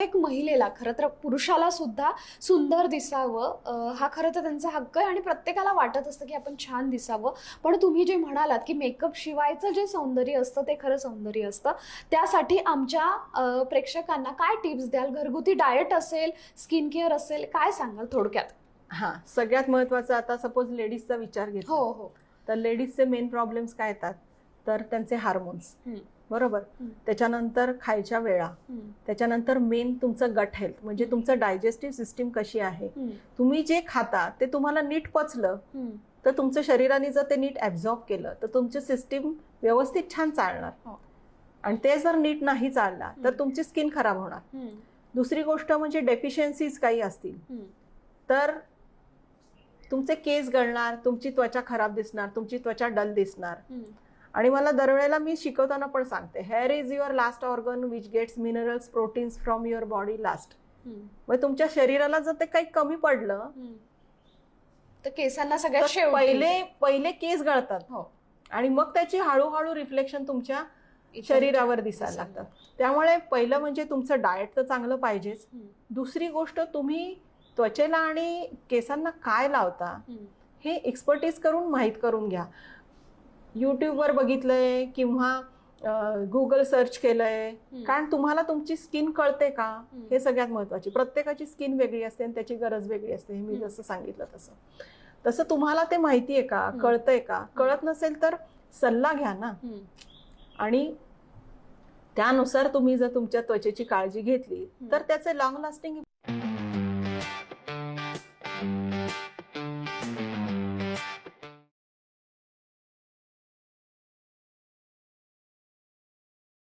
एक महिलेला खरं तर पुरुषाला सुद्धा सुंदर दिसावं हा खरं तर त्यांचा हक्क आहे आणि प्रत्येकाला वाटत असतं की आपण छान दिसावं. पण तुम्ही जे म्हणालात की मेकअप शिवायचं जे सौंदर्य असतं ते खरं सौंदर्य असतं. त्यासाठी आमच्या प्रेक्षकांना काय टिप्स द्याल? घरगुती डाएट असेल, स्किन केअर असेल, काय सांगाल थोडक्यात? हां, सगळ्यात महत्त्वाचं आता सपोज लेडीजचा विचार घेतला. हो हो. तर लेडीजचे मेन प्रॉब्लेम्स काय येतात? तर त्यांचे हार्मोन्स, बरोबर. त्याच्यानंतर खायच्या वेळा, त्याच्यानंतर मेन तुमचं गट हेल्थ म्हणजे तुमचं डायजेस्टिव्ह सिस्टीम कशी आहे. तुम्ही जे खाता ते तुम्हाला नीट पचलं तर तुमच्या शरीराने जर ते नीट ॲब्झॉर्ब केलं तर तुमची सिस्टीम व्यवस्थित छान चालणार. आणि ते जर नीट नाही चालला तर तुमची स्किन खराब होणार. दुसरी गोष्ट म्हणजे डेफिशियन्सीज काही असतील तर तुमचे केस गळणार, तुमची त्वचा खराब दिसणार, तुमची त्वचा डल दिसणार. आणि मला दरवेळेला मी शिकवताना पण सांगते, hair is your last organ which gets minerals proteins from your body last. मग तुमच्या शरीराला जर ते काही कमी पडलं तर केसांना सगळ्यात पहिले केस गळतात आणि मग त्याची हळूहळू रिफ्लेक्शन तुमच्या शरीरावर दिसायला लागतात. त्यामुळे पहिलं म्हणजे तुमचं डाएट तर चांगलं पाहिजेच. दुसरी गोष्ट तुम्ही त्वचेला आणि केसांना काय लावता हे एक्सपर्टीज करून माहीत करून घ्या. यूट्यूबवर बघितलंय किंवा गुगल सर्च केलंय, कारण तुम्हाला तुमची स्किन कळते का हे सगळ्यात महत्वाची. प्रत्येकाची स्किन वेगळी असते आणि त्याची गरज वेगळी असते. मी जसं सांगितलं तसं तुम्हाला ते माहिती आहे का, कळतंय का? कळत नसेल तर सल्ला घ्या ना. आणि त्यानुसार तुम्ही जर तुमच्या त्वचेची काळजी घेतली तर त्याचे लॉंग लास्टिंग